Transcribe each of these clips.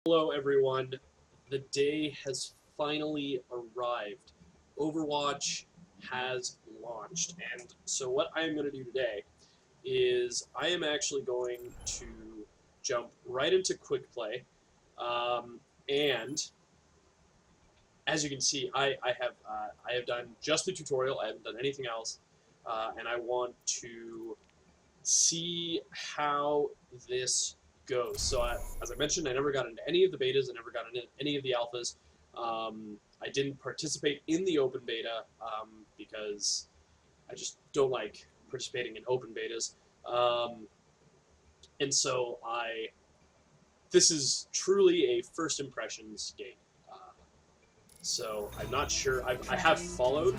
Hello, everyone. The day has finally arrived. Overwatch has launched. And so, what I am going to do today is I am actually going to jump right into quick play. And as you can see, I have done just the tutorial. I haven't done anything else, and I want to see how this goes. So, as I mentioned, I never got into any of the betas. I never got into any of the alphas. I didn't participate in the open beta because I just don't like participating in open betas. And so this is truly a first impressions game. So I'm not sure. I have followed.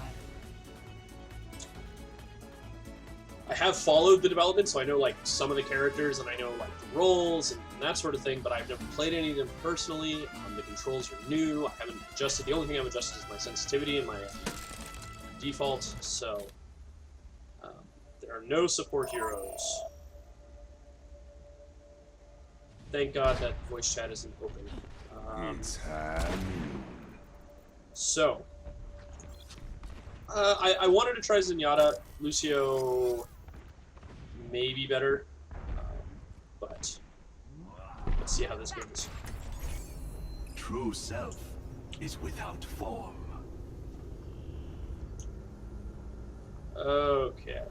I have followed the development, so I know like some of the characters and I know like the roles and that sort of thing. But I've never played any of them personally. The controls are new. I haven't adjusted. The only thing I've adjusted is my sensitivity and my default. So there are no support heroes. Thank God that voice chat isn't open. So, I wanted to try Zenyatta. Lucio may be better, but let's see how this goes. True self is without form. Okay.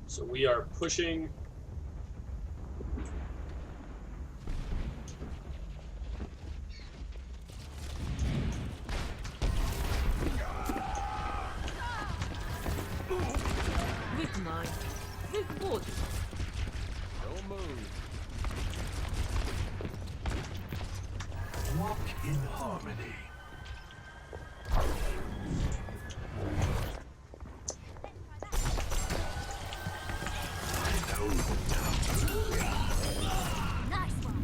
So we are pushing. With mine. With wood. Don't move. Walk in harmony. Nice one.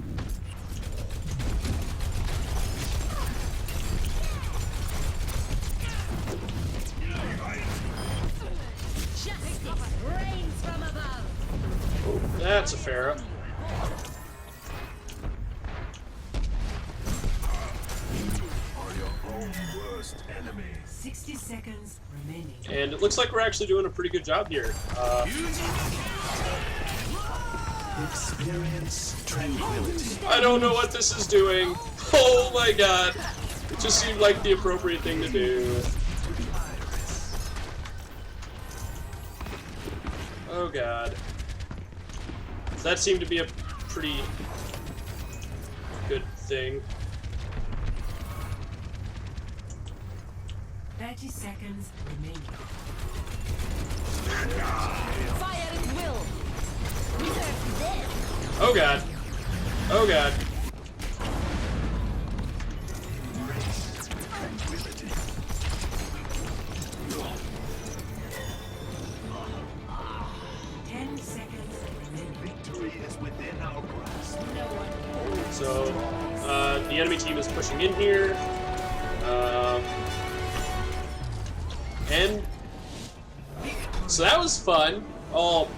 Justice reigns from above. Oh, that's a Pharah. Are your own worst enemy. 60 seconds remaining. And it looks like we're actually doing a pretty good job here. Experience tranquility. I don't know what this is doing. Oh my god. It just seemed like the appropriate thing to do. Oh god. That seemed to be a pretty good thing. 30 seconds remaining. Fire at will. Reserve this. Oh god. Oh god. Tranquility. 10 seconds remaining. Victory is within our grasp. So, the enemy team is pushing in here. And so that was fun. All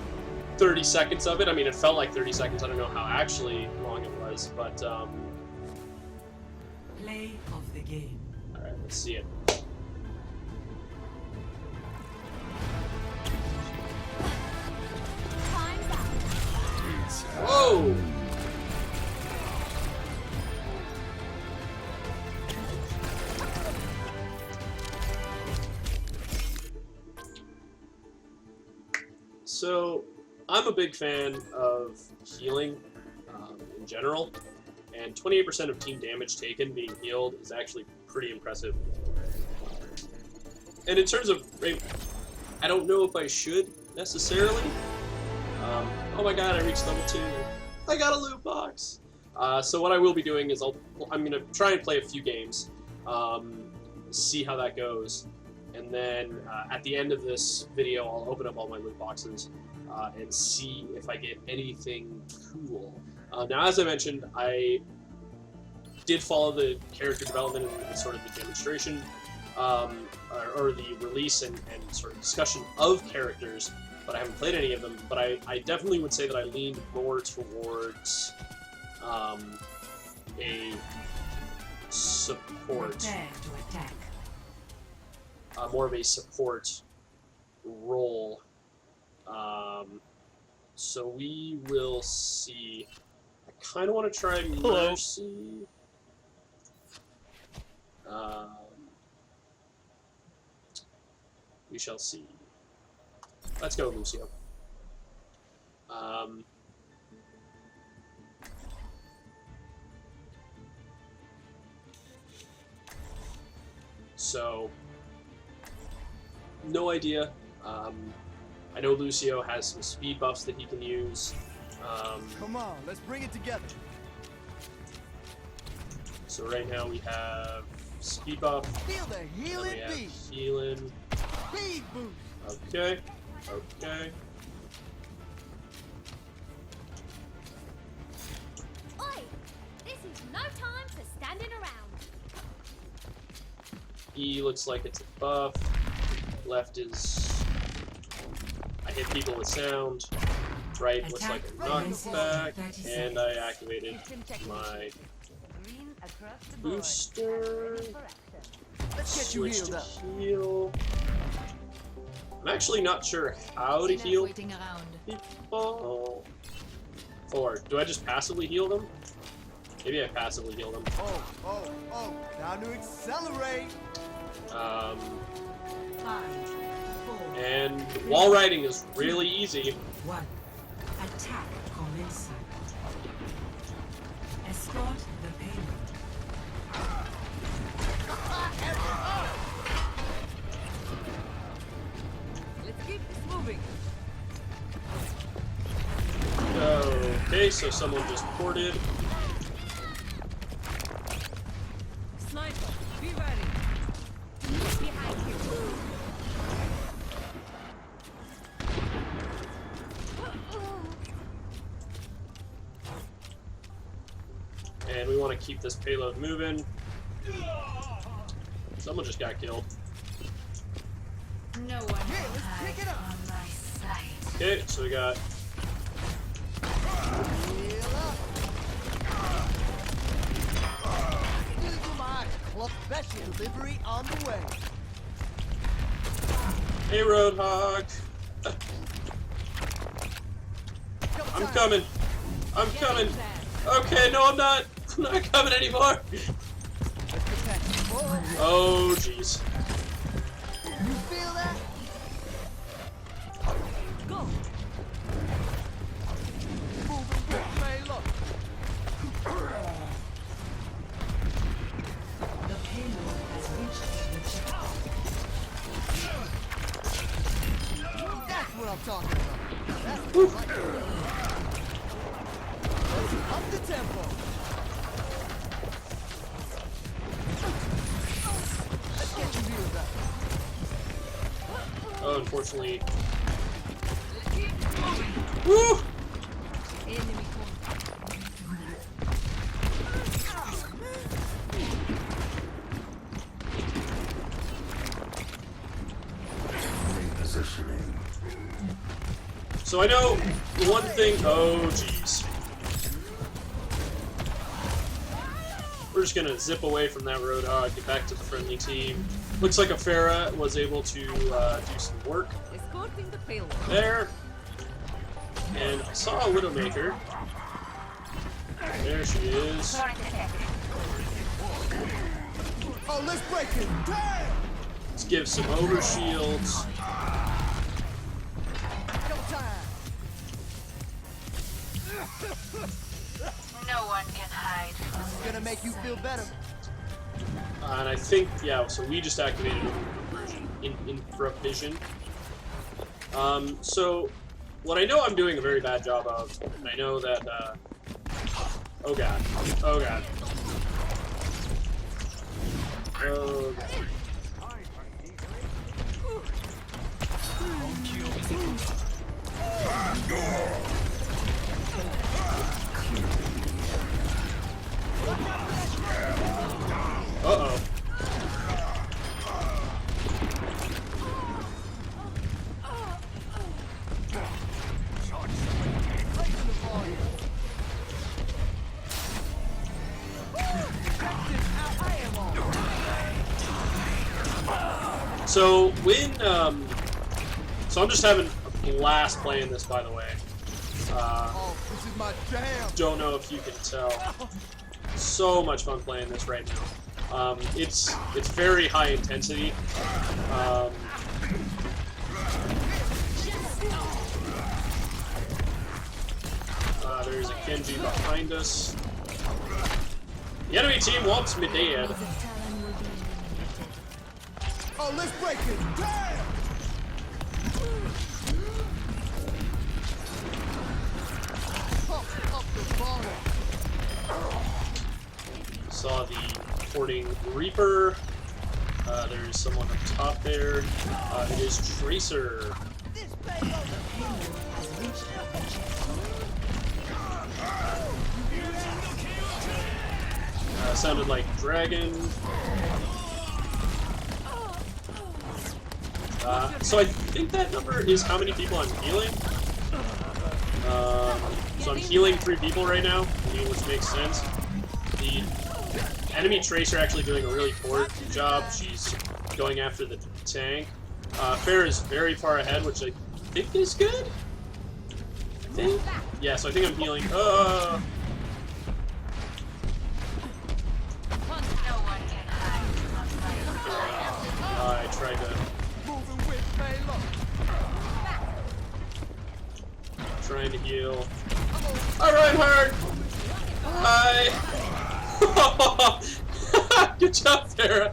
30 seconds of it. I mean, it felt like 30 seconds. I don't know how actually long it was, but Play of the game. all right, let's see it. Time's up. Whoa! So, I'm a big fan of healing in general, and 28% of team damage taken being healed is actually pretty impressive. And in terms of rate, I don't know if I should necessarily. Oh my god, I reached level 2. I got a loot box! So what I will be doing is I'm going to try and play a few games, see how that goes, and then at the end of this video I'll open up all my loot boxes and see if I get anything cool. Now, as I mentioned, I did follow the character development and sort of the demonstration, or the release and sort of discussion of characters but I haven't played any of them. But I definitely would say that I leaned more towards a support, Prepare to attack. more of a support role. So we will see. I kind of want to try Mercy. We shall see. Let's go, Lucio. So, no idea. I know Lucio has some speed buffs that he can use. Come on, let's bring it together. So right now we have speed buff, Feel the and we healing have beat. healing. Speed boost. Okay, okay. Oi! This is no time for standing around. E looks like it's a buff. Left is I hit people with sound. Right looks like a knockback, and I activated my Green across the board. booster. Let's get you Switch healed to up. heal. I'm actually not sure how to heal Waiting around. people. Or do I just passively heal them? Maybe I passively heal them. Oh. Time to accelerate. 5, 4, And wall riding is really easy. 1. Attack commencing. Escort the payload. Let's keep this moving. Okay, so someone just ported. Sniper, be ready. Behind you. And we want to keep this payload moving. Someone just got killed. No one Yeah, let's pick it up. on my side. Okay, so we got Heal up. Eagle Eye Club Special delivery on the way. Hey Roadhog. I'm coming. I'm coming. Okay, no I'm not. I'm not coming anymore. Let's protect. Whoa. Oh jeez. You feel that? Go. Moving with Layla. The payload has reached the checkpoint. That's what I'm talking about. That's what I like. Let's up the tempo. Let's get you healed up. Oh, unfortunately. Woo! Enemy Repositioning. So I know one thing. Oh jeez. We're just gonna zip away from that Roadhog, get back to the friendly team. Looks like a Pharah was able to do some work escorting the payload. there. And I saw a Widowmaker. There she is. Oh, let's break it. Damn! Let's give some overshields. No time. No one can hide. This is gonna make you feel better. And I think, yeah, so we just activated infravision. So what I know I'm doing a very bad job of, and I know that, oh god, oh god. Oh god. Uh-oh. So so I'm just having a blast playing this, by the way. Oh, this is my jam. Don't know if you can tell. So much fun playing this right now. It's very high intensity. There's a Genji behind us. The enemy team wants me dead. Oh, let's break it. Damn! Pump up the volume. Saw the porting Reaper. There's someone up top there. It is Tracer. This payload. Has reached objective. Sounded like Dragon. So I think that number is how many people I'm healing. So I'm healing 3 people right now, which makes sense. The enemy Tracer actually doing a really poor job. She's going after the tank. Fair is very far ahead, which I think is good. I think. Yeah, so I think I'm healing. I tried to. Moving with payload. Trying to heal. Alright, Hard! Hi! Good job, Farah!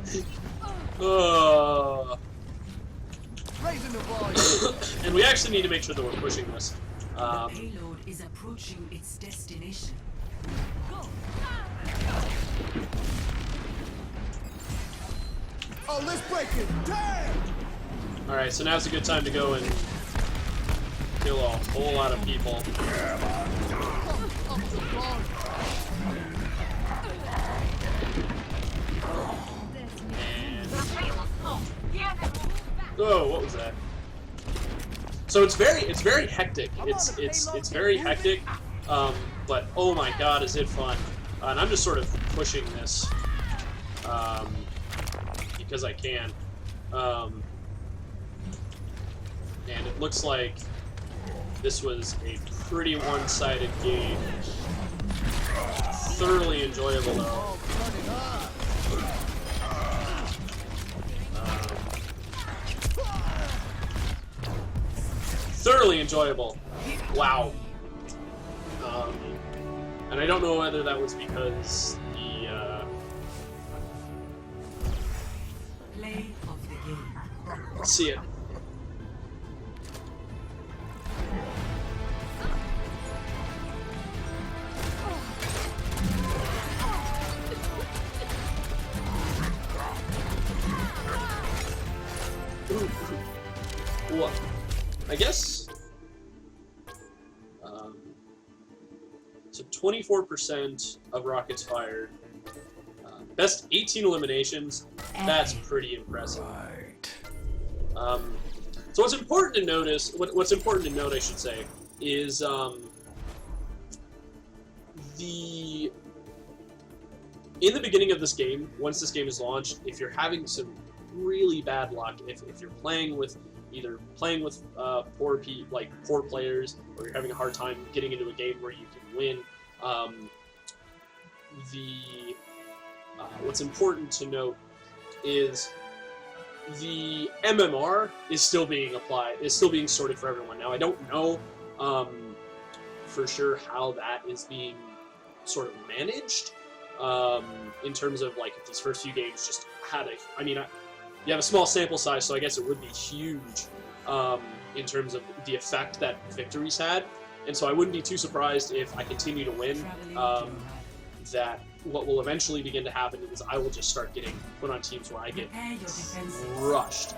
Raising the volume. And we actually need to make sure that we're pushing this. The payload is approaching its destination. Oh, let's break it. Damn! Alright, so now's a good time to go and kill a whole lot of people. Up the volume. Oh, what was that? So it's very hectic. It's very hectic. But oh my god, is it fun? And I'm just sort of pushing this because I can. And it looks like this was a pretty one-sided game. Thoroughly enjoyable though. Oh, turn it on. Thoroughly enjoyable. Wow. And I don't know whether that was because the Play of the game. let's see it. Well, I guess. So 24% of rockets fired. Best 18 eliminations. That's pretty impressive. So what's important to notice, what's important to note, I should say, is in the beginning of this game, once this game is launched, if you're having some really bad luck, if you're playing with poor players, or you're having a hard time getting into a game where you can win, what's important to note is the MMR is still being applied, is still being sorted for everyone. Now, I don't know for sure how that is being sort of managed in terms of like if these first few games just had you have a small sample size, so I guess it would be huge in terms of the effect that victories had. And so I wouldn't be too surprised if I continue to win, that what will eventually begin to happen is I will just start getting put on teams where I get crushed.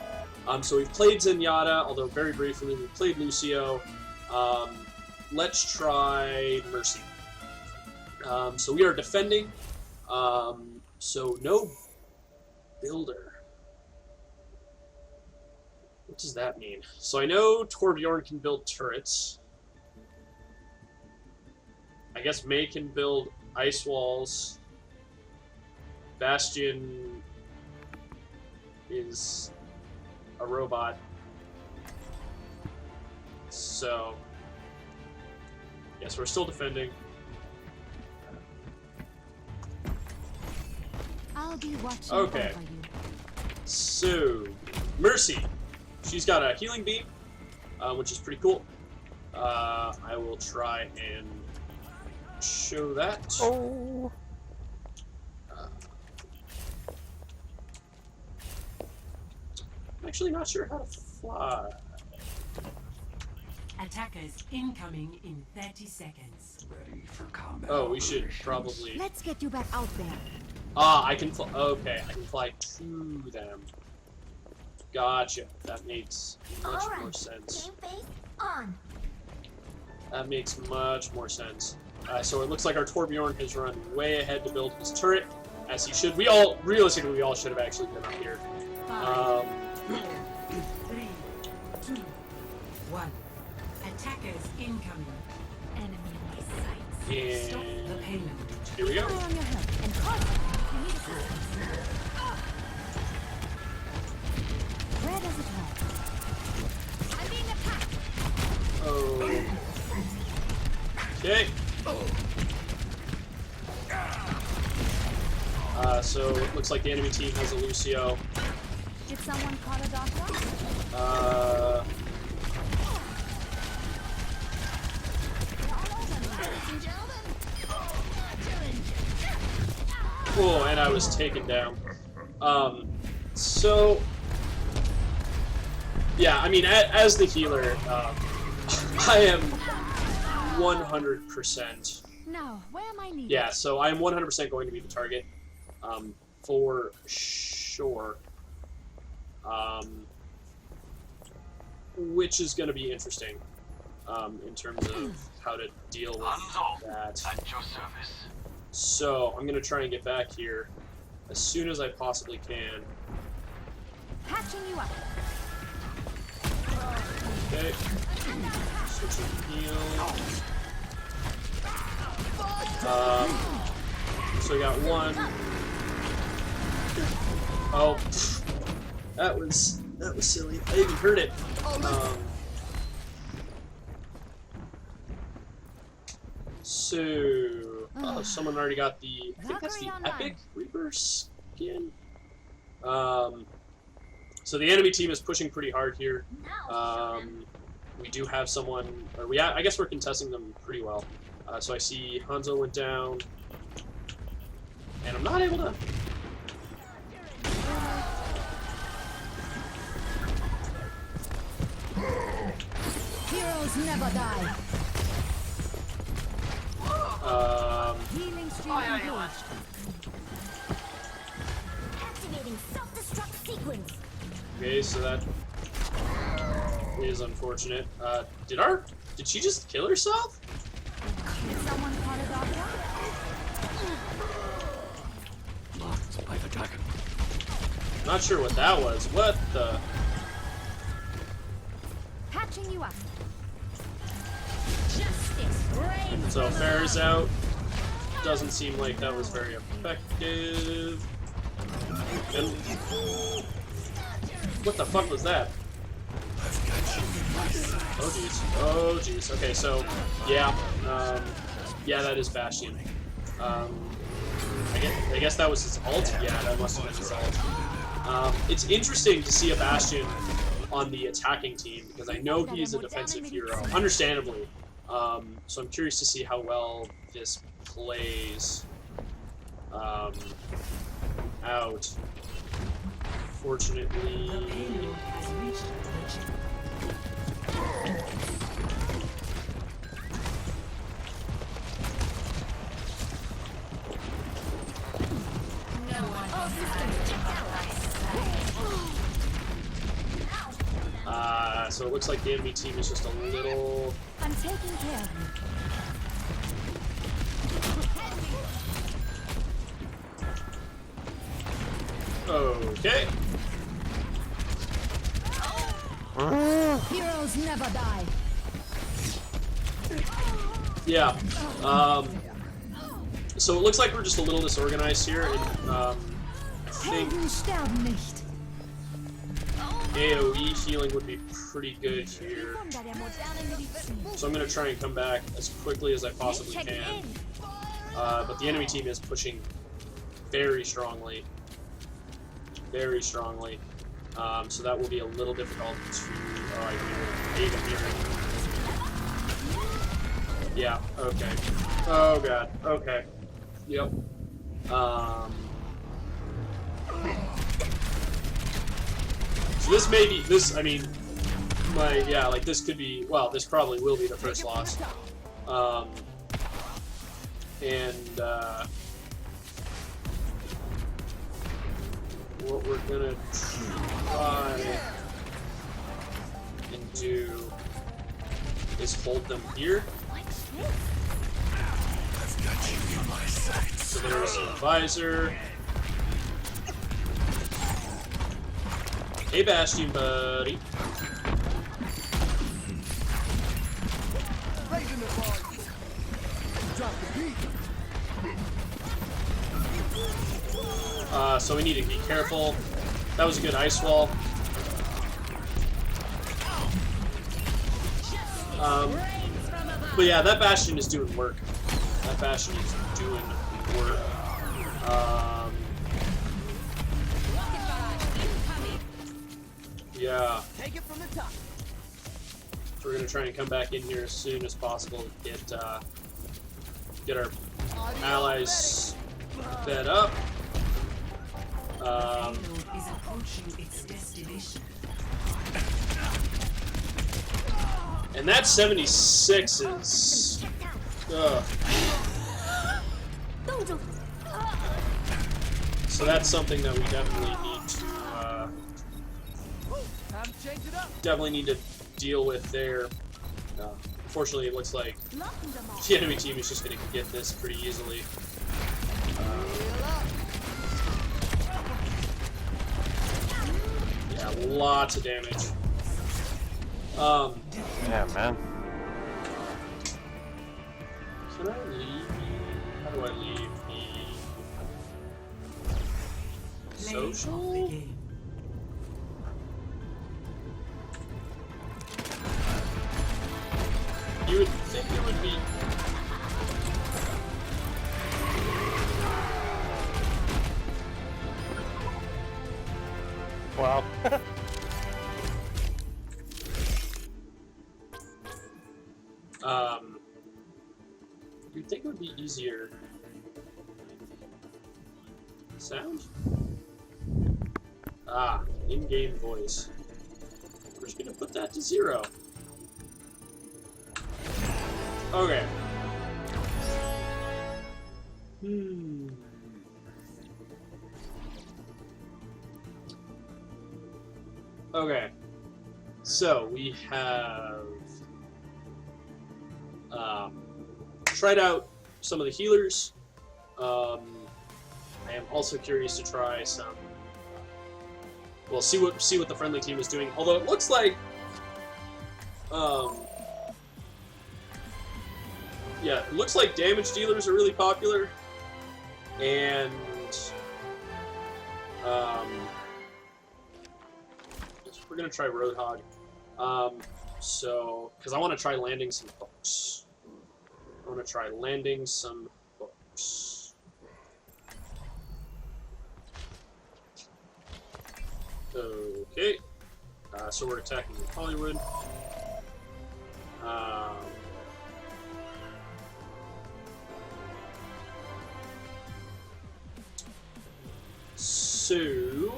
So we've played Zenyatta, although very briefly. We've played Lucio. Let's try Mercy. So we are defending. So no builder. What does that mean? So I know Torbjorn can build turrets. I guess Mei can build ice walls. Bastion is a robot. So, yes, we're still defending. I'll be watching Okay. over you. So, Mercy. She's got a healing beam, which is pretty cool. I will try and show that. Oh. I'm actually not sure how to fly. Attackers incoming in 30 seconds. Ready for combat. Oh, we should operations. probably... Let's get you back out there. Ah, I can fly. Okay, I can fly to them. Gotcha. That makes much more sense. face on. That makes much more sense. So it looks like our Torbjorn has run way ahead to build his turret, as he should. Realistically, we all should have actually been up here. 5, 4, 3, 2, 1. Attackers incoming. Enemy in my sights. Stop the And payload. here we go. Eye on your head and call it. You need assistance. Where does it hurt? I'm being attacked. Oh. Okay. So it looks like the enemy team has a Lucio. Did someone call a doctor? Oh, and I was taken down. So, yeah, I mean, as the healer, I am 100%. No, where am I needed? Yeah, so I am 100% going to be the target, for sure. Which is going to be interesting, in terms of how to deal with that. At your service. So, I'm going to try and get back here as soon as I possibly can. Patching you up. Okay. Switch to heal. So I got one. Oh, that was silly. I even heard it. So, someone already got the. I think that's the Valkyrie online. Epic Reaper skin. So the enemy team is pushing pretty hard here. We do have someone, or I guess we're contesting them pretty well. So I see Hanzo went down, and I'm not able to. Heroes never die. Healing stream engaged. Activating self-destruct sequence. Okay, so that is unfortunate. Did she just kill herself? Did someone call a doctor? Locked by the dragon. Not sure what that was. What the? Patching you up. Justice reigns. So Fair's out. Doesn't seem like that was very effective. And what the fuck was that? Oh jeez. Oh jeez. Okay, so yeah, yeah, that is Bastion. I guess that was his ult. Yeah, that must have been his ult. It's interesting to see a Bastion on the attacking team because I know he is a defensive hero, understandably. So I'm curious to see how well this plays out. Fortunately. The payload has reached the chip. So it looks like the enemy team is just a little. I'm taking care of you. Okay. Heroes never die. Yeah. So it looks like we're just a little disorganized here, and I think. Helden sterben nicht. AoE healing would be pretty good here. So I'm going to try and come back as quickly as I possibly can. But the enemy team is pushing very strongly. Very strongly. So that will be a little difficult to... Oh, I hate him here. Yeah, okay. Oh god, okay. Yep. So this may be, I mean, yeah, like this could be, well, this probably will be the first loss. What we're gonna try and do is hold them here. So there's an advisor. Hey, Bastion, buddy. So we need to be careful. That was a good ice wall. But yeah, that Bastion is doing work. That Bastion is doing work. Yeah. Take it from the top. So we're gonna try and come back in here as soon as possible to get our allies fed up. Payload is approaching its destination. And that 76 is... Ugh. So that's something that we definitely need to deal with there. Unfortunately, it looks like the enemy team is just going to get this pretty easily. Yeah, lots of damage. Yeah, man. Can I leave? How do I leave the social? You would think it would be. Wow. You'd think it would be easier. Sound? Ah, in-game voice. We're just gonna put that to 0. Okay. Okay. So we have tried out some of the healers. I am also curious to try some. Well, see what the friendly team is doing. Although it looks like, yeah, it looks like damage dealers are really popular, and we're gonna try Roadhog. So, because I want to try landing some hooks. I want to try landing some hooks. Okay. So we're attacking Hollywood. So,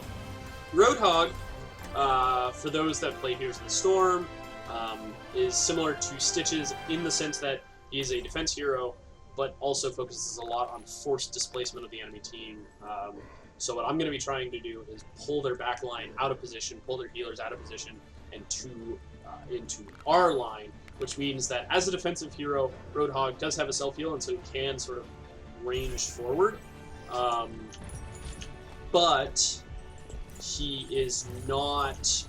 Roadhog, for those that play Heroes of the Storm, is similar to Stitches in the sense that he is a defense hero, but also focuses a lot on forced displacement of the enemy team. So what I'm going to be trying to do is pull their back line out of position, pull their healers out of position, and into our line, which means that as a defensive hero, Roadhog does have a self-heal, and so he can sort of range forward. But he is not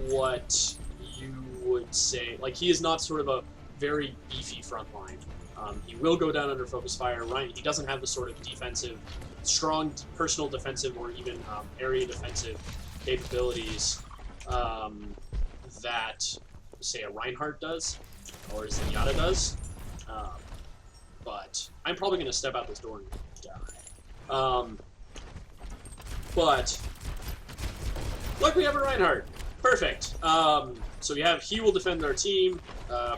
what you would say, like he is not sort of a very beefy front line. He will go down under focus fire, right? He doesn't have the sort of defensive, strong personal defensive or even area defensive capabilities that, say, a Reinhardt does, or a Zenyatta does. But I'm probably going to step out this door and die. But look, we have a Reinhardt. Perfect. So he will defend our team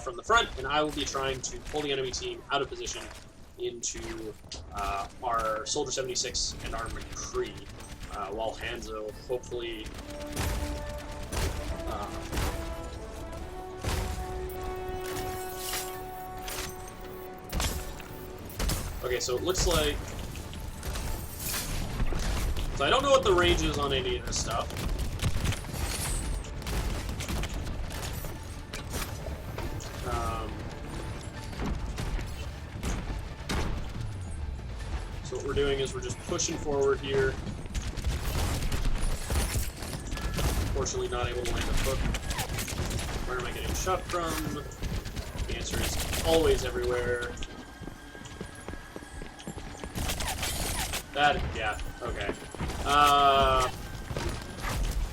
from the front, and I will be trying to pull the enemy team out of position into our Soldier 76 and our McCree, while Hanzo hopefully okay, so it looks like... So I don't know what the range is on any of this stuff. So what we're doing is we're just pushing forward here. Unfortunately not able to land a hook. Where am I getting shot from? The answer is always everywhere. Yeah, okay.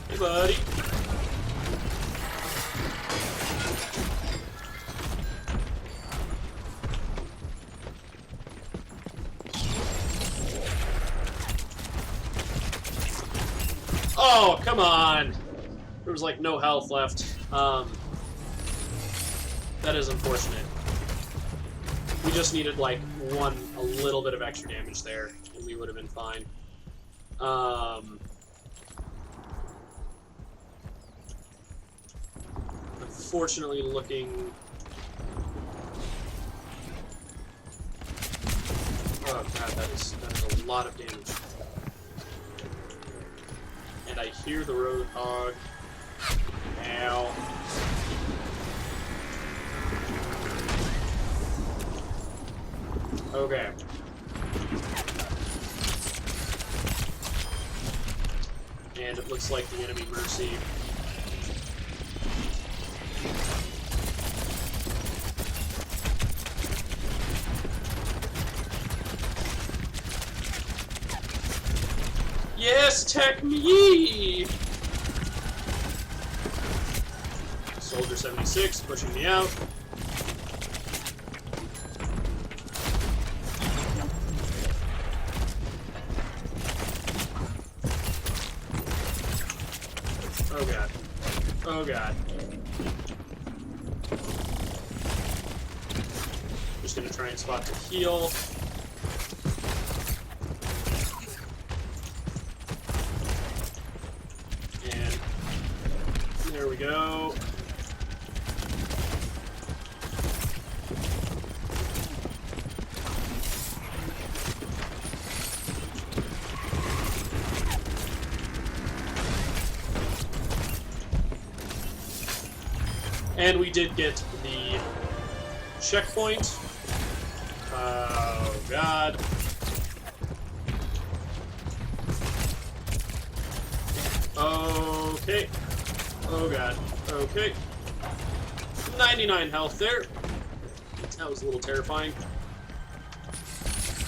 Hey buddy. Oh, come on! There was like no health left. That is unfortunate. We just needed like a little bit of extra damage there, and we would have been fine. Unfortunately, looking... Oh god, that is a lot of damage. And I hear the Roadhog. Ow. Okay. And it looks like the enemy Mercy. Yes, tech me! Soldier 76 pushing me out. Oh god. Oh god. Just gonna try and spot to heal. And there we go. And we did get the checkpoint. Oh god. Okay. Oh god. Okay. 99 health there. That was a little terrifying.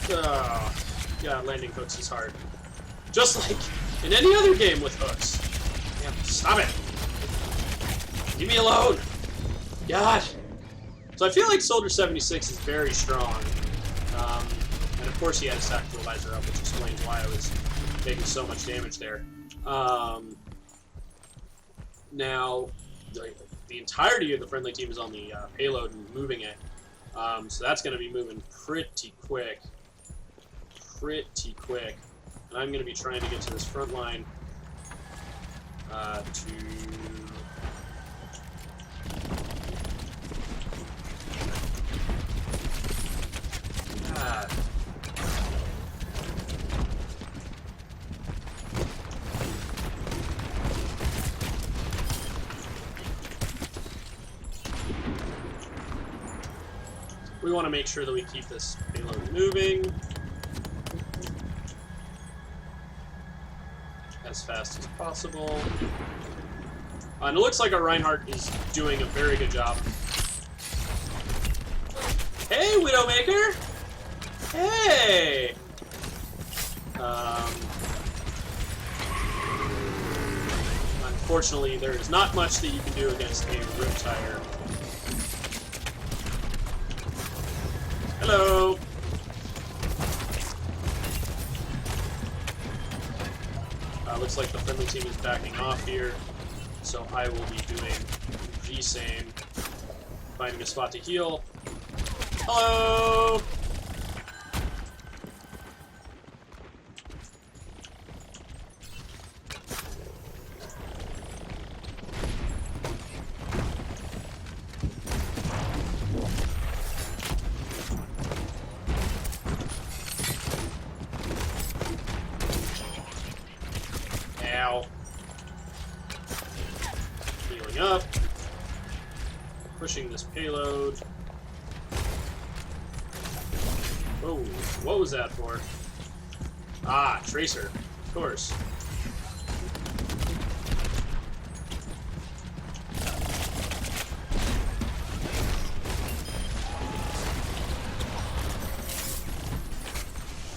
Yeah, landing hooks is hard. Just like in any other game with hooks. Yeah, stop it. Leave me alone. God. So I feel like Soldier 76 is very strong. And of course he had his tactical visor up, which explains why I was taking so much damage there. Now, the entirety of the friendly team is on the payload and moving it. So that's going to be moving pretty quick. Pretty quick. And I'm going to be trying to get to this front line to... We want to make sure that we keep this payload moving as fast as possible. And it looks like our Reinhardt is doing a very good job. Hey, Widowmaker! Hey! Unfortunately, there is not much that you can do against a Riptire. Hello! Looks like the friendly team is backing off here, so I will be doing the same. Finding a spot to heal. Hello! Ow. Healing up. Pushing this payload. Oh, what was that for? Ah, Tracer. Of course.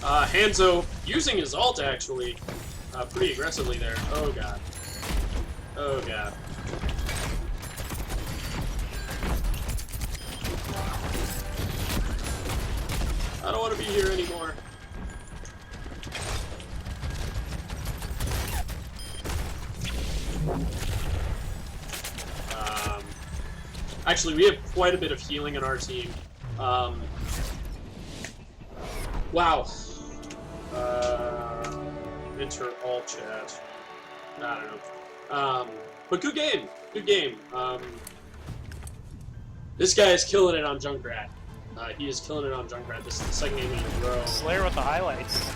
Hanzo using his ult actually pretty aggressively there. Oh god. Oh god. I don't want to be here anymore. Actually, we have quite a bit of healing in our team. Wow. Enter all chat. I don't know. But good game. Good game. This guy is killing it on Junkrat. He is killing it on Junkrat. This is the second game in a row. Slayer with the highlights.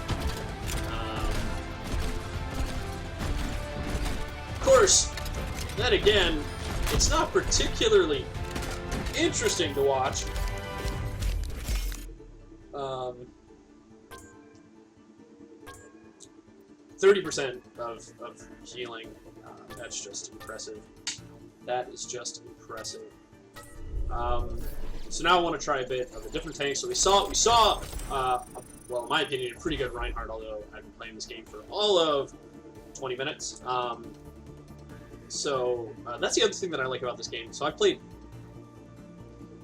Of course, then again, it's not particularly interesting to watch. 30% of healing. That's just impressive. That is just impressive. So now I want to try a bit of a different tank. So we saw, well, in my opinion, a pretty good Reinhardt, although I've been playing this game for all of 20 minutes. So that's the other thing that I like about this game. So I played,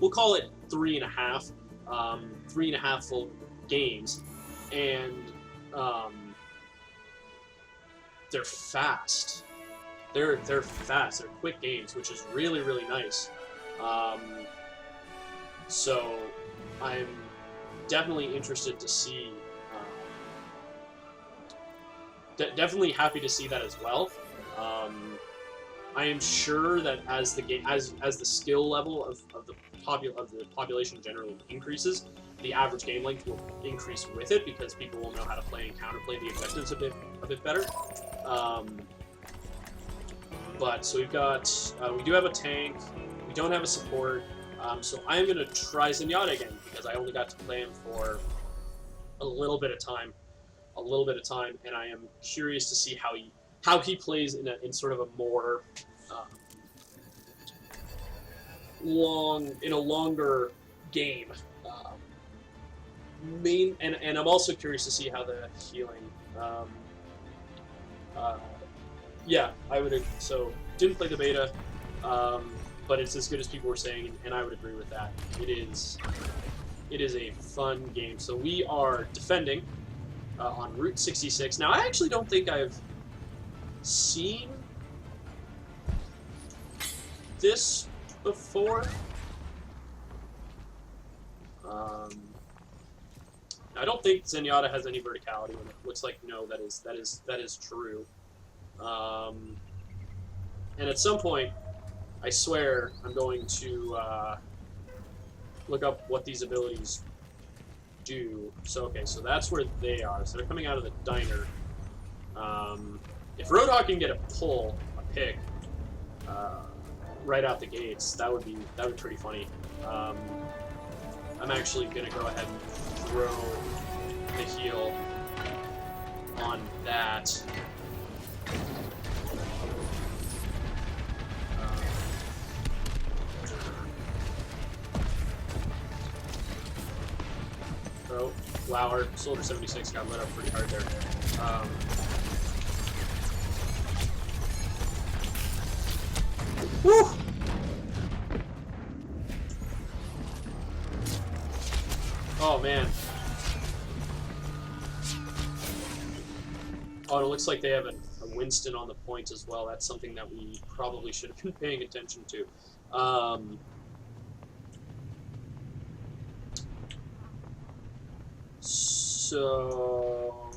we'll call it 3.5 full games, and they're fast. They're fast. They're quick games, which is really, really nice. So I'm definitely interested to see. Definitely happy to see that as well. I am sure that as the game, as the skill level of the population generally increases, the average game length will increase with it because people will know how to play and counterplay the objectives a bit better. But so we've got, we do have a tank. We don't have a support. So I am going to try Zenyatta again because I only got to play him for a little bit of time, and I am curious to see how he plays in sort of a more longer game. And I'm also curious to see how the healing. Yeah, I would. So didn't play the beta. But it's as good as people were saying, and I would agree with that. It is a fun game. So we are defending on Route 66. Now, I actually don't think I've seen this before. I don't think Zenyatta has any verticality, and it looks like no, that is true. And at some point, I swear I'm going to look up what these abilities do. So, okay, so that's where they are. So they're coming out of the diner. If Roadhog can get a pick, right out the gates, that would be pretty funny. I'm actually going to go ahead and throw the heal on that. Oh, wow, our Soldier 76 got lit up pretty hard there. Woo! Oh, man. Oh, and it looks like they have a Winston on the point as well. That's something that we probably should have been paying attention to. So...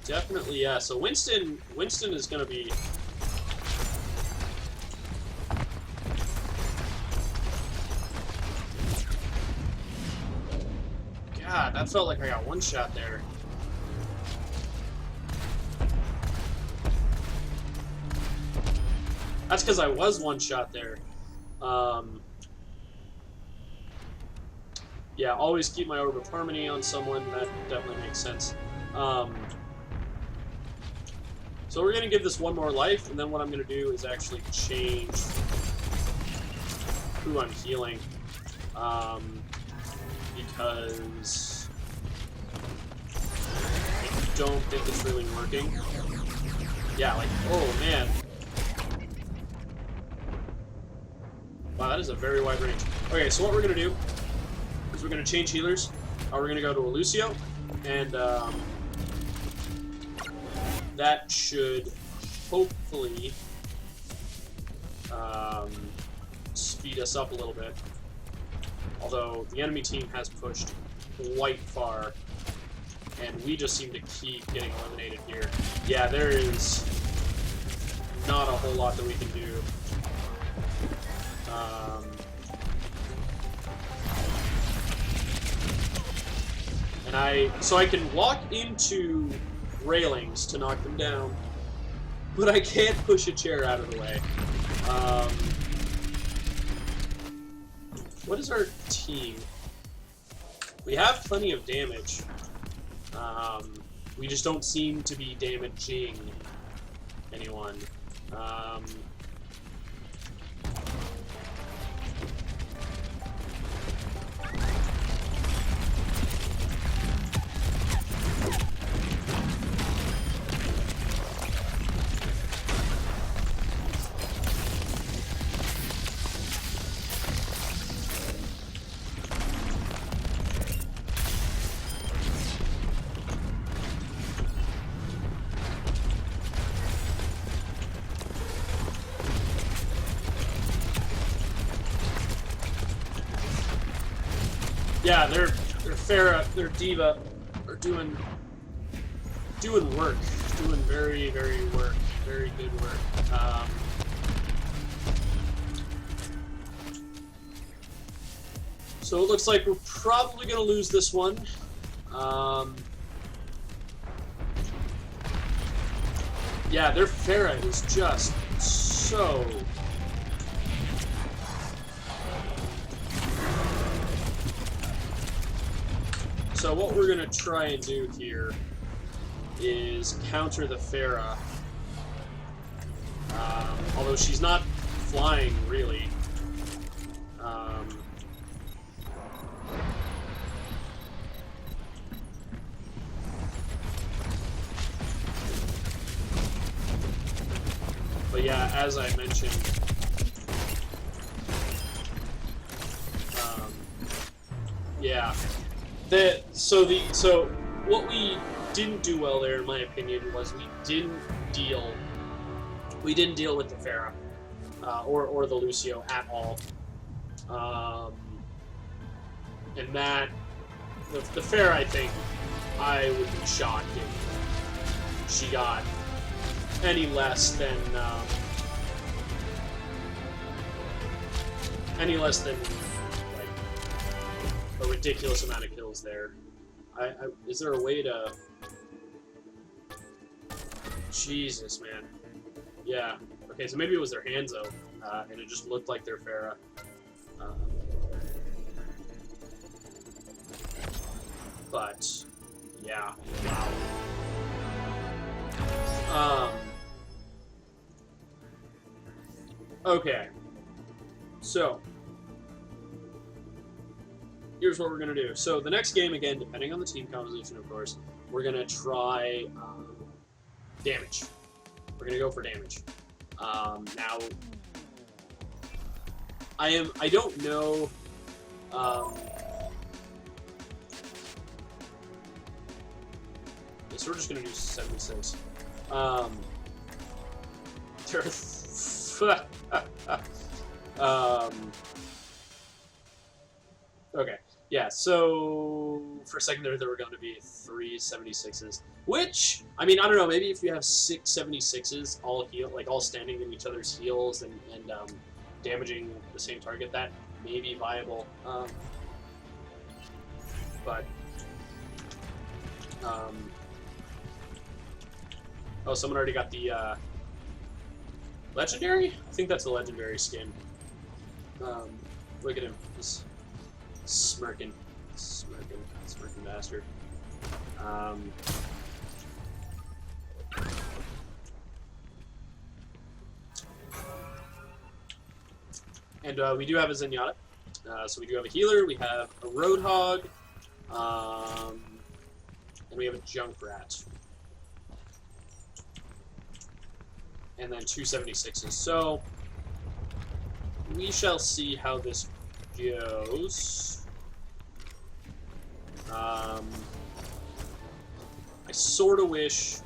Definitely, yeah. So Winston is going to be... God, that felt like I got one shot there. That's because I was one shot there. Yeah, always keep my Orb of Harmony on someone. That definitely makes sense. So we're going to give this one more life, and then what I'm going to do is actually change who I'm healing. Because I don't think it's really working. Yeah, like, oh man. Wow, that is a very wide range. Okay, so what we're going to do is we're going to change healers. We're going to go to a Lucio, and that should hopefully speed us up a little bit. Although the enemy team has pushed quite far, and we just seem to keep getting eliminated here. Yeah, there is not a whole lot that we can do. So I can walk into railings to knock them down, but I can't push a chair out of the way. What is our team? We have plenty of damage. We just don't seem to be damaging anyone. Yeah, their Pharah, their Diva are doing work, doing very good work. So it looks like we're probably gonna lose this one. Yeah, their Pharah is just so. So what we're going to try and do here is counter the Pharah. Although she's not flying, really. But yeah, as I mentioned, yeah. So what we didn't do well there, in my opinion, was we didn't deal with the Pharah or the Lucio at all, and that the Pharah, I think I would be shocked if she got any less than a ridiculous amount of kills there. Is there a way to... Jesus, man. Yeah. Okay, so maybe it was their Hanzo, and it just looked like their Pharah. But, yeah. Wow. Okay. So, here's what we're going to do. So the next game, again, depending on the team composition, of course, we're going to try damage. We're gonna go for damage. Now, I don't know. So we're just gonna do 76. Okay, yeah. So for secondary, there were going to be 3 76s. Which, I mean, I don't know. Maybe if you have 6 76s, all heal, like all standing in each other's heals and damaging the same target, that may be viable. But oh, someone already got the legendary. I think that's a legendary skin. Look at him, he's smirking bastard. And we do have a Zenyatta. So we do have a healer, we have a Roadhog, and we have a Junkrat. And then 2 76s. So we shall see how this goes. I sort of wish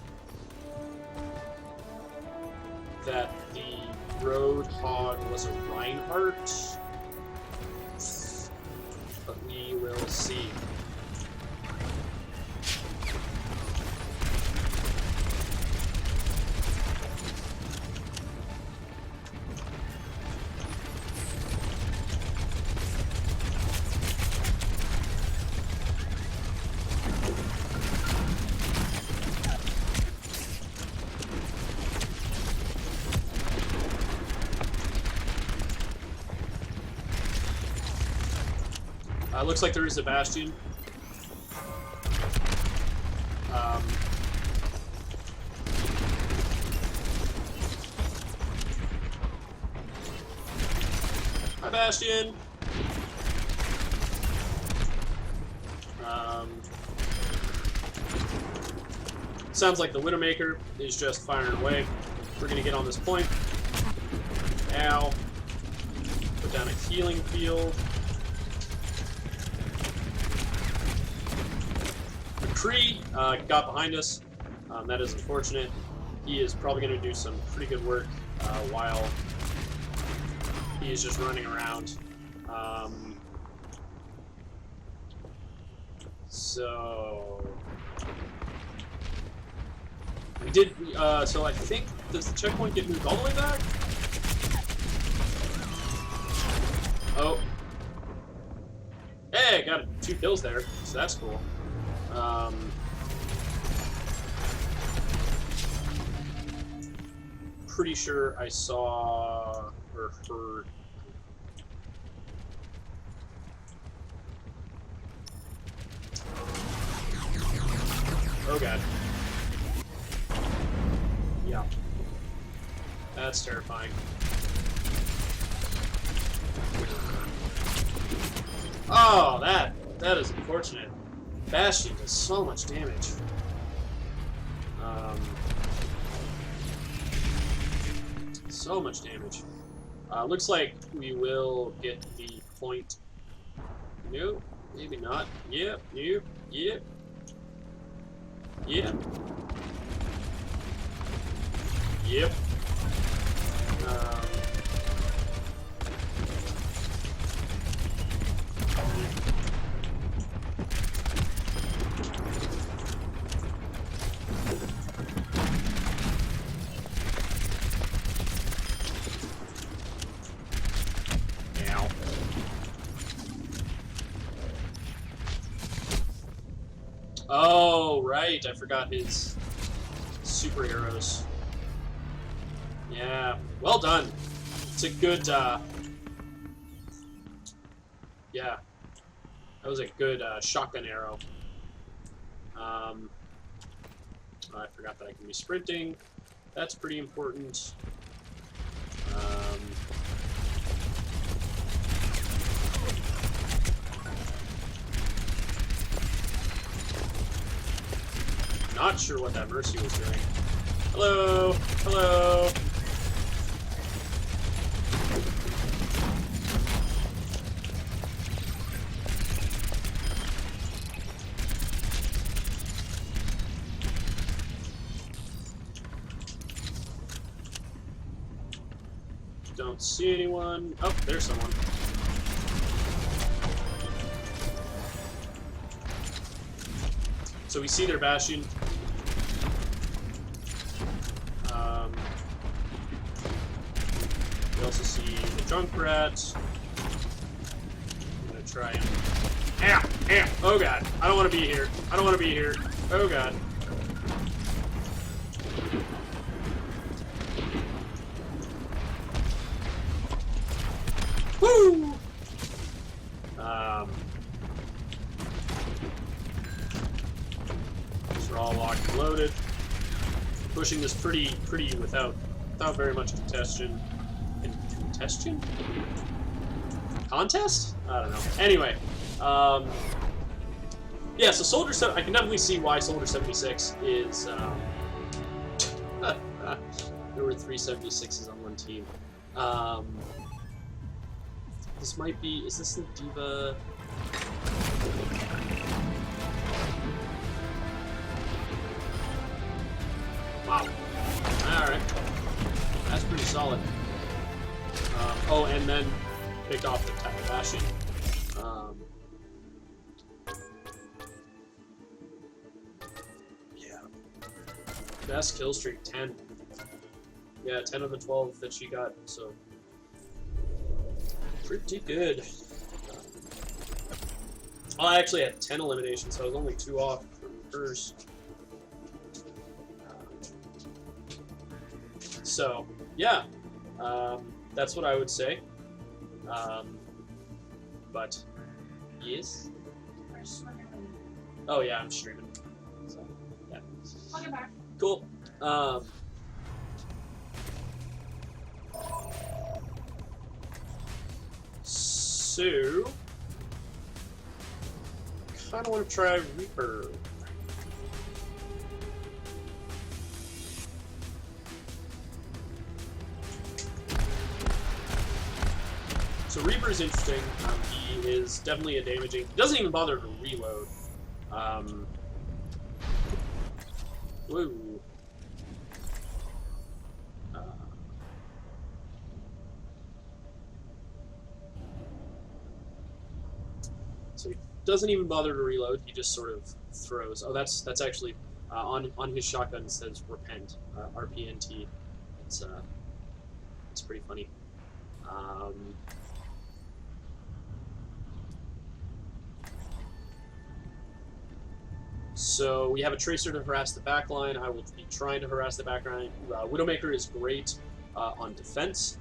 that the Roadhog was a Reinhardt, but we will see. Looks like there is a Bastion. Hi, Bastion. Sounds like the Widowmaker is just firing away. We're gonna get on this point. Ow. Put down a healing field. McCree got behind us. That is unfortunate. He is probably going to do some pretty good work while he is just running around. So we did. So I think, does the checkpoint get moved all the way back? Oh. Hey, I got 2 kills there, so that's cool. Pretty sure I saw or heard. Oh god. Yeah. That's terrifying. Oh, that is unfortunate. Bastion does so much damage. So much damage. Looks like we will get the point. Nope, maybe not. Yep, nope, yep. Yep. Yep. Oh, right. I forgot his superheroes. Yeah. Well done. It's a good, yeah. That was a good, shotgun arrow. Oh, I forgot that I can be sprinting. That's pretty important. Not sure what that Mercy was doing. Hello. Hello. Don't see anyone. Oh, there's someone. So we see their Bastion. We also see the Junkrat. I'm gonna try and... Oh god, I don't want to be here. I don't want to be here. Oh god. Woo! These are all locked and loaded. Pushing this pretty without very much contestation. Contestation? Contest? I don't know. Anyway, yeah. So Soldier 7, I can definitely see why Soldier 76 is. There were 3 76s on one team. This might be. Is this the Diva? Wow. Alright. That's pretty solid. Oh, and then picked off the Bastion. Yeah. Best kill streak, 10. Yeah, 10 of the 12 that she got, so... Pretty good. Oh, I actually had 10 eliminations, so I was only 2 off from hers. So, yeah, that's what I would say. But, yes. Oh yeah, I'm streaming. So, yeah. I'll get back. Cool. So, kind of want to try Reaper. So Reaper is interesting. He is definitely a damaging. He doesn't even bother to reload. Woo. So he doesn't even bother to reload. He just sort of throws. Oh, that's actually on his shotgun. It says repent, RPNT. It's pretty funny. So we have a Tracer to harass the backline. I will be trying to harass the backline. Widowmaker is great on defense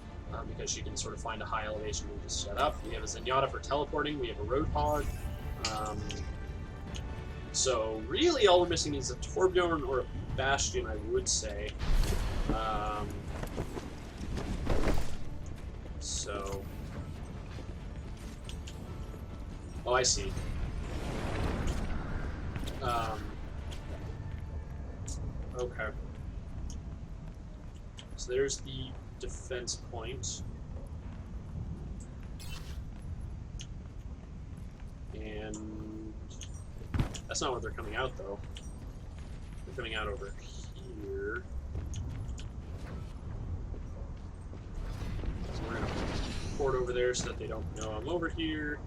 because she can sort of find a high elevation and just set up. We have a Zenyatta for teleporting. We have a Roadhog. So really all we're missing is a Torbjorn or a Bastion, I would say. So... Oh, I see. Okay. So there's the defense point. And that's not where they're coming out, though. They're coming out over here. So we're going to port over there so that they don't know I'm over here.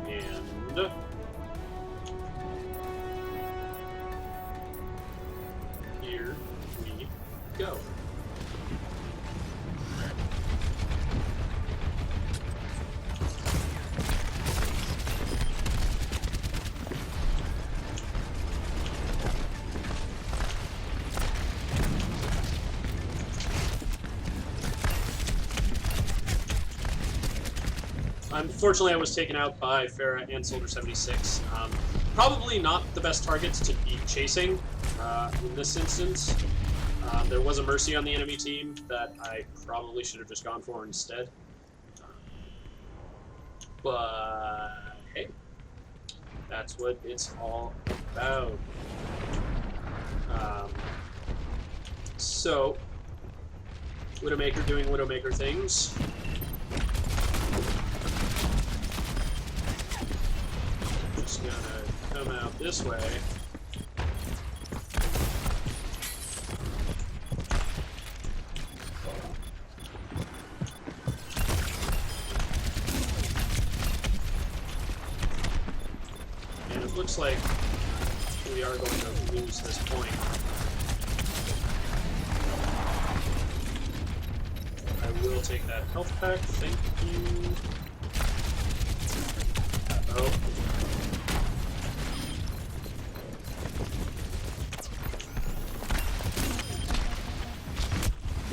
And here we go. Unfortunately, I was taken out by Farah and Soldier 76. Probably not the best targets to be chasing in this instance. There was a Mercy on the enemy team that I probably should have just gone for instead. But hey, that's what it's all about. So, Widowmaker doing Widowmaker things. Just gonna come out this way. And it looks like we are going to lose this point. I will take that health pack, thank you. Uh-oh.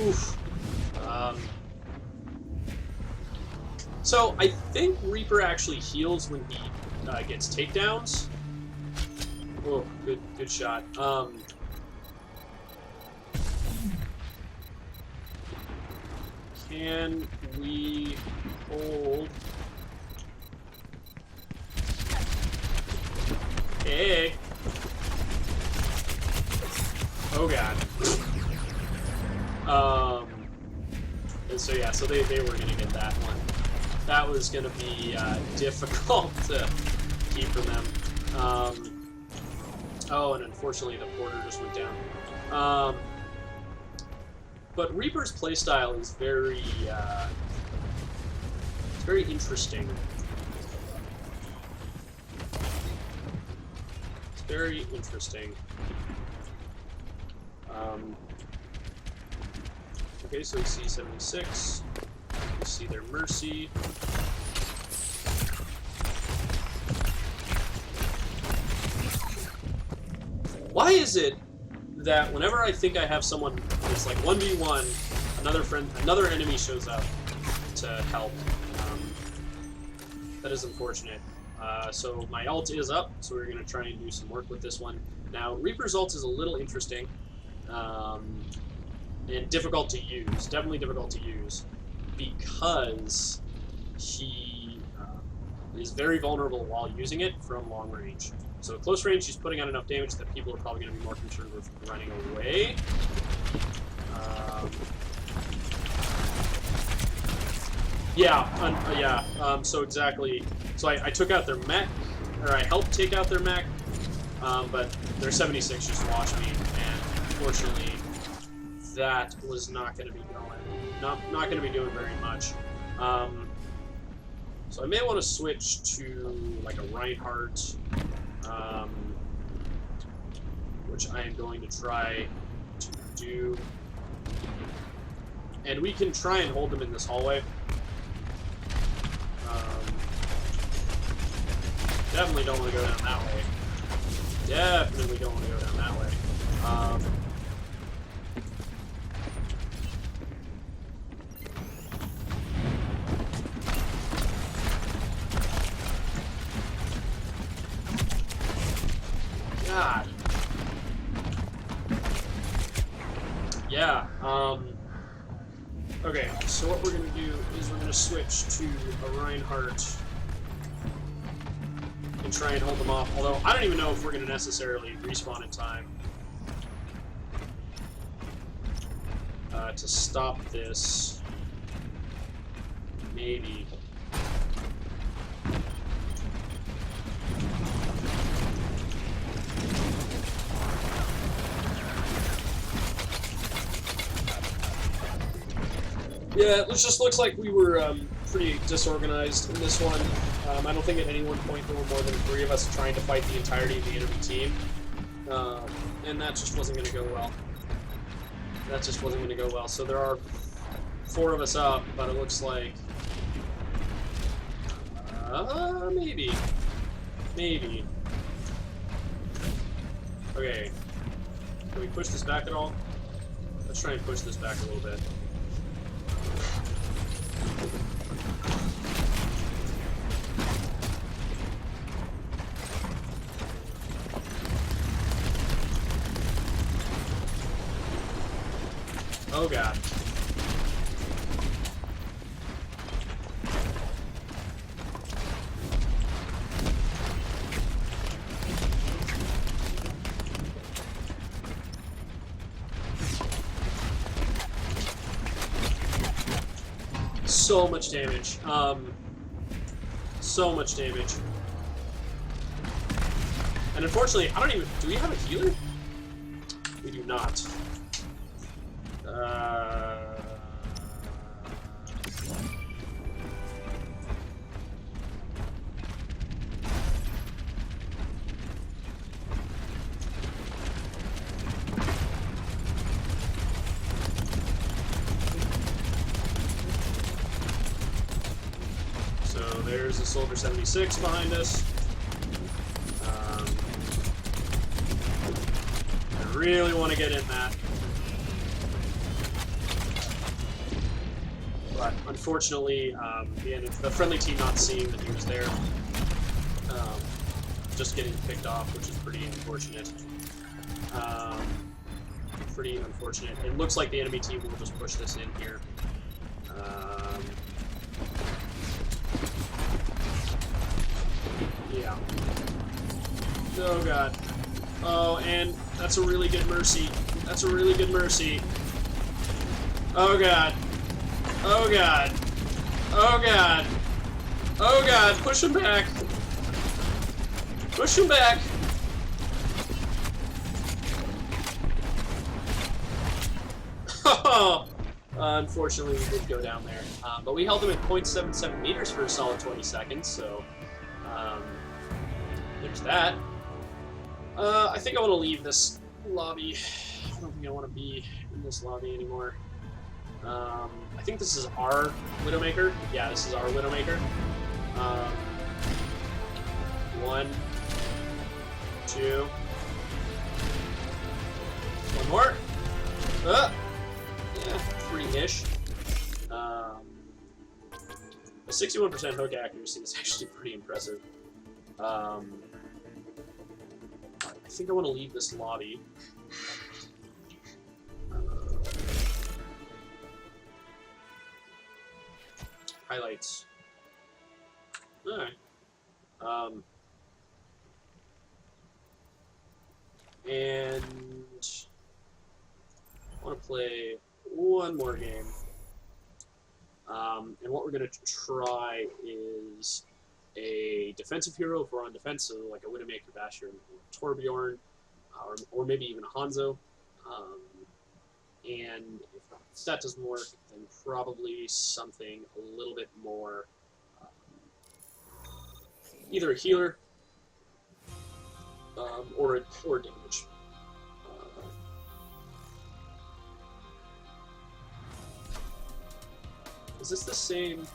Oof. So I think Reaper actually heals when he gets takedowns. Oh, good shot. Can we hold? Hey. Oh god. And so yeah, so they were gonna get that one. That was gonna be difficult to keep from them. Oh, and unfortunately the porter just went down. But Reaper's playstyle is very, it's very interesting. It's very interesting. Okay, so we see 76. We see their Mercy. Why is it that whenever I think I have someone that's like 1v1, another enemy shows up to help? That is unfortunate. So my ult is up, so we're going to try and do some work with this one. Now, Reaper's ult is a little interesting. And difficult to use, definitely difficult to use, because he is very vulnerable while using it from long range. So close range, he's putting out enough damage that people are probably going to be more concerned with running away. So exactly. So I took out their mech, or I helped take out their mech, but their 76 just watched me, and unfortunately, that was not going to be not going to be doing very much. So I may want to switch to like a Reinhardt, which I am going to try to do. And we can try and hold them in this hallway. Definitely don't want to go down that way. Definitely don't want to go down that way. God. Yeah, okay, so what we're going to do is we're going to switch to a Reinhardt and try and hold them off, although I don't even know if we're going to necessarily respawn in time to stop this. Maybe. Yeah, it just looks like we were pretty disorganized in this one. I don't think at any one point there were more than 3 of us trying to fight the entirety of the enemy team. And that just wasn't going to go well. That just wasn't going to go well. So there are 4 of us up, but it looks like... maybe. Maybe. Okay. Can we push this back at all? Let's try and push this back a little bit. Oh god. so much damage. So much damage. And unfortunately, I don't even... Do we have a healer? We do not. So there's a Soldier 76 behind us. I really want to get in that. But unfortunately, the friendly team not seeing that he was there, just getting picked off, which is pretty unfortunate. Pretty unfortunate. It looks like the enemy team will just push this in here. Yeah. Oh god. Oh, and that's a really good mercy. That's a really good mercy. Oh god. Oh god. Oh god. Oh god, push him back. Push him back. Oh, unfortunately, we did go down there. But we held him at 0.77 meters for a solid 20 seconds, so there's that. I think I want to leave this lobby. I don't think I want to be in this lobby anymore. I think this is our Widowmaker. Yeah, this is our Widowmaker. 1, 2. One more. Yeah, 3-ish. A 61% hook accuracy is actually pretty impressive. I think I want to leave this lobby. Highlights. Alright. And I want to play one more game. And what we're going to try is a defensive hero if we're on defense, so like a Widowmaker, Bastion, or Torbjorn, or maybe even a Hanzo. And if that doesn't work, then probably something a little bit more, either a healer or damage. Is this the same?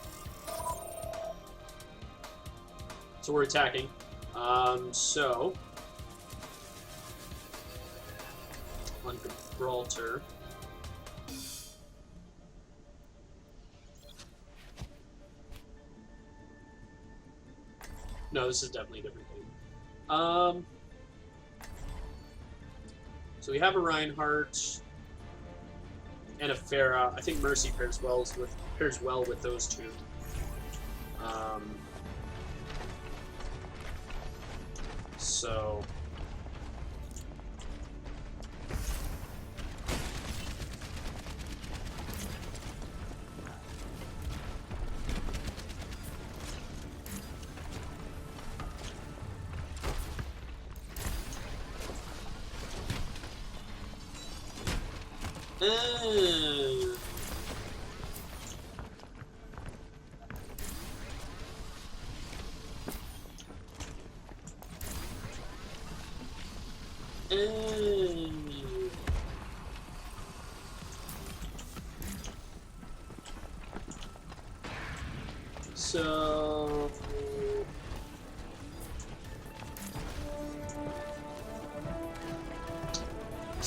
So we're attacking. So on Gibraltar. No, this is definitely a different thing. So we have a Reinhardt and a Pharah. I think Mercy pairs well with those two. So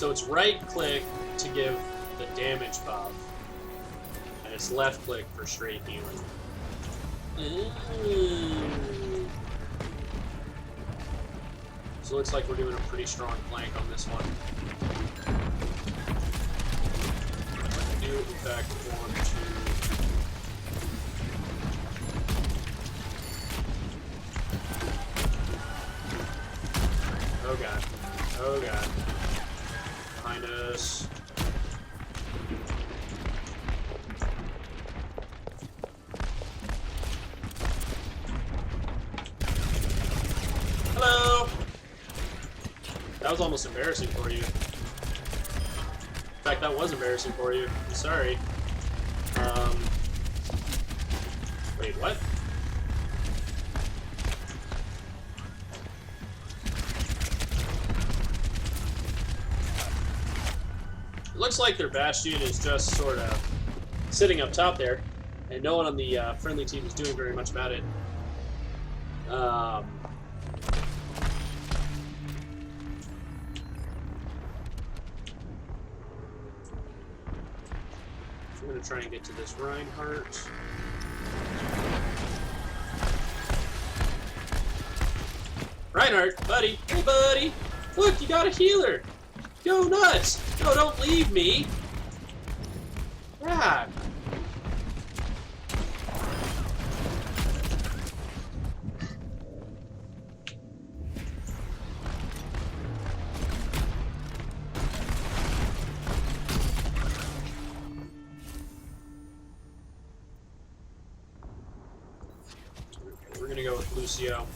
So it's right click to give the damage buff, and it's left click for straight healing. So it looks like we're doing a pretty strong flank on this one. I do, in fact, want to... Oh god. Oh god. Behind us. was almost embarrassing for you. In fact, that was embarrassing for you. I'm sorry. Wait, what? It looks like their Bastion is just sort of sitting up top there, and no one on the friendly team is doing very much about it. I'm going to try and get to this Reinhardt. Reinhardt, buddy, hey buddy, look, you got a healer. Go nuts! No, don't leave me. God. We're gonna go with Lucio.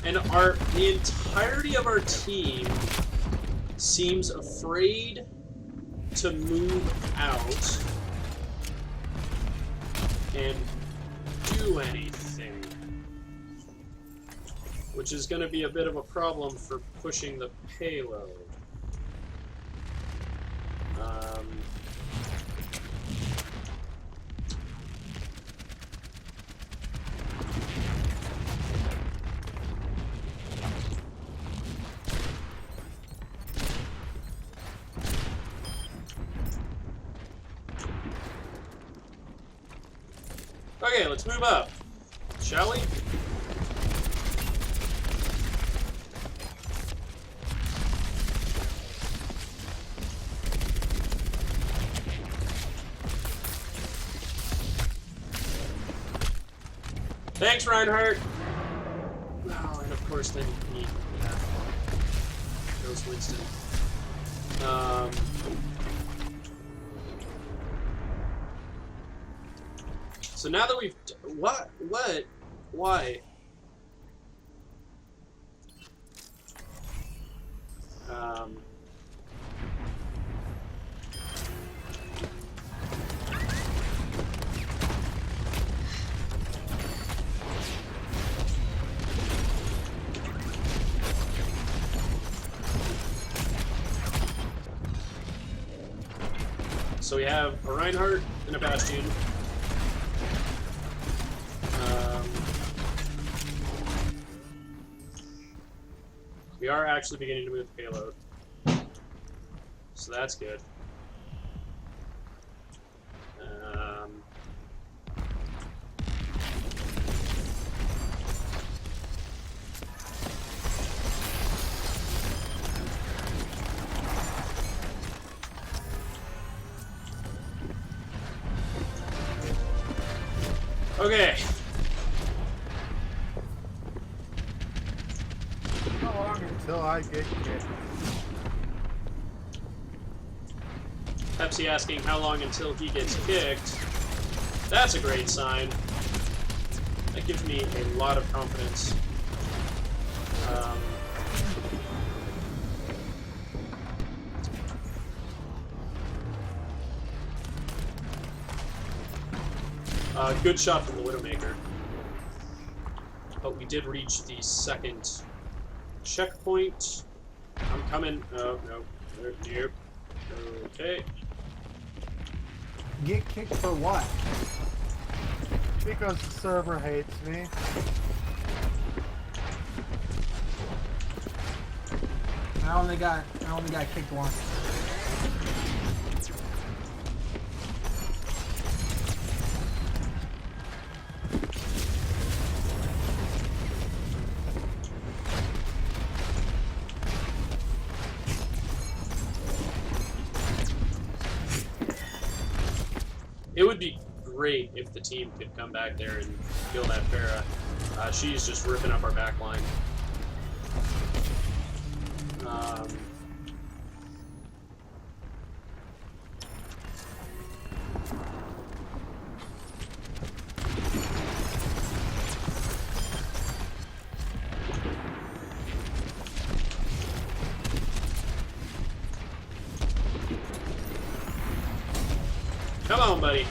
And the entirety of our team seems afraid to move out and do anything, which is going to be a bit of a problem for pushing the payload. Okay, let's move up, shall we? Thanks, Reinhardt. Oh, and of course then he goes Winston. So now that we've why? So we have a Reinhardt and a Bastion. We are actually beginning to move the payload, so that's good. Okay. How long until I get kicked? Pepsi asking how long until he gets kicked. That's a great sign. That gives me a lot of confidence. Good shot from the Widowmaker. But we did reach the second checkpoint. I'm coming. Oh, no. Nope. Okay. Get kicked for what? Because the server hates me. I only got kicked once. It would be great if the team could come back there and kill that Pharah. She's just ripping up our back line. Come on, buddy.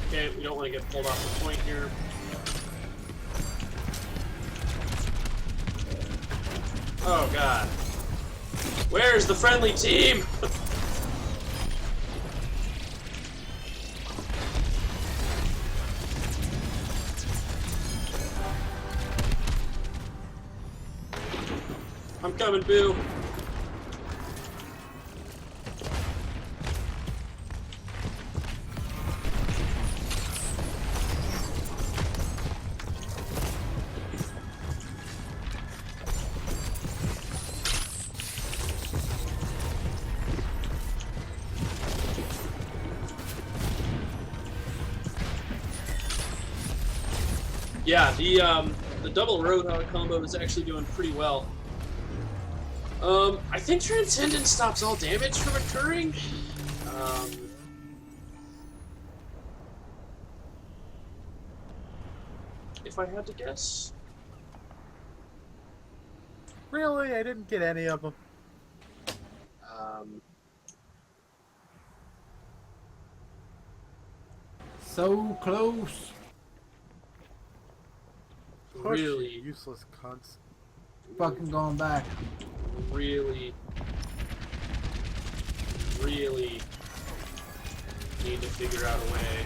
Okay, we don't want to get pulled off the point here. Oh god. Where's the friendly team? I'm coming, Boo. Yeah, the double Roadhog combo is actually doing pretty well. I think Transcendence stops all damage from occurring. If I had to guess. Really? I didn't get any of them. So close. Push, Really, useless cunts. Fucking going back. really need to figure out a way.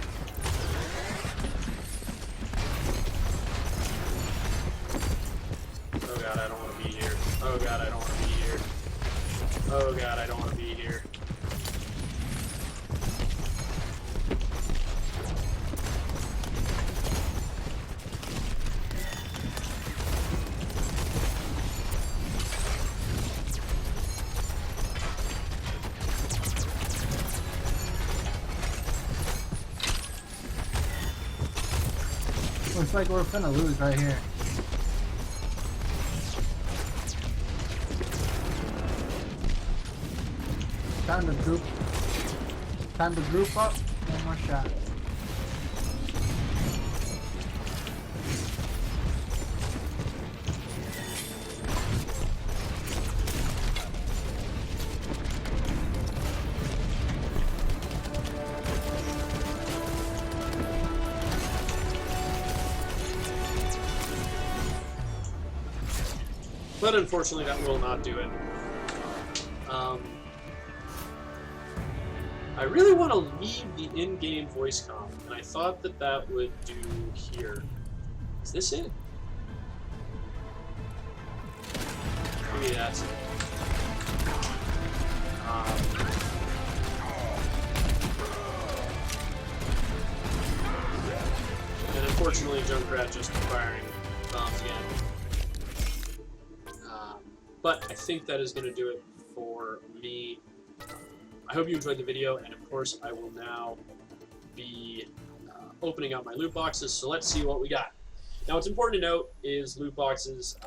Oh god, I don't want to be here. Oh god, I don't want to be here. Oh god, I don't want to be here. Looks like we're finna lose right here. Time to group. Time to group up. One more shot. But unfortunately, that will not do it. I really want to leave the in-game voice comm, and I thought that that would do here. Is this it? Maybe that's it. And unfortunately, Junkrat just firing bombs again. But I think that is going to do it for me. I hope you enjoyed the video, and of course I will now be opening up my loot boxes, so let's see what we got. Now what's important to note is loot boxes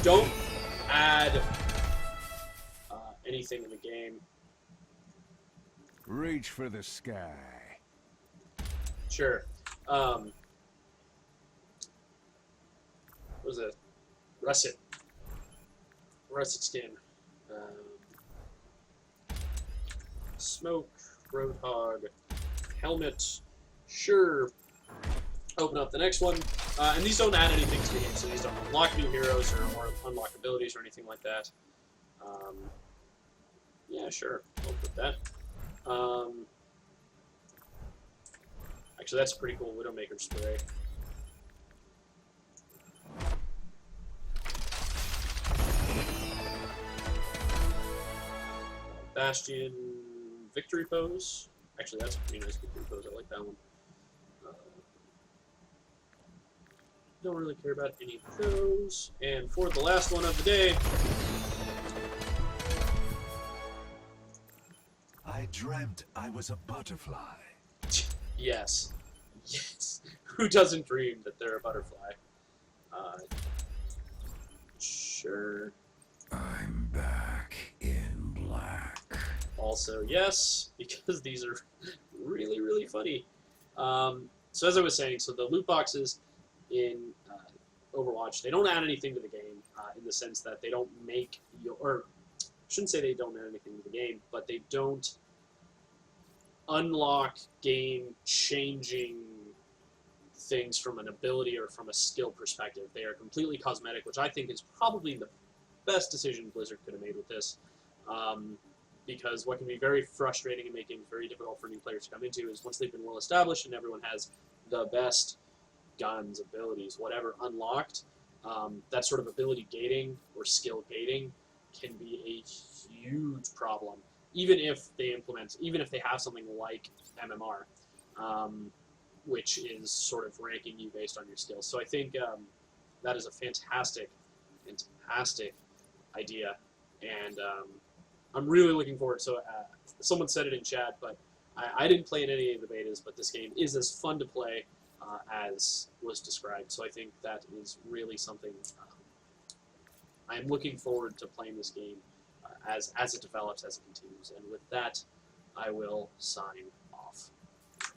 don't add anything in the game. Reach for the sky. Sure. What was it? Russet skin. Smoke, Roadhog, helmet, sure. Open up the next one. And these don't add anything to the game, so these don't unlock new heroes or unlock abilities or anything like that. Yeah, sure. I'll put that. Actually, that's pretty cool. Widowmaker spray. Bastion victory pose. Actually, that's a pretty nice victory pose. I like that one. Don't really care about any of those. And for the last one of the day, I dreamt I was a butterfly. yes, Yes. Who doesn't dream that they're a butterfly? Sure. I'm back in black. Also, yes, because these are really, really funny. So as I was saying, so the loot boxes in Overwatch, they don't add anything to the game in the sense that they don't make your, or I shouldn't say they don't add anything to the game, but they don't unlock game-changing things from an ability or from a skill perspective. They are completely cosmetic, which I think is probably the best decision Blizzard could have made with this. Because what can be very frustrating and make games very difficult for new players to come into is once they've been well established and everyone has the best guns, abilities, whatever unlocked, that sort of ability gating or skill gating can be a huge problem. Even if they have something like MMR, which is sort of ranking you based on your skills. So I think that is a fantastic idea, and I'm really looking forward. So someone said it in chat, but I didn't play in any of the betas, but this game is as fun to play as was described. So I think that is really something. I'm looking forward to playing this game as it develops, as it continues. And with that, I will sign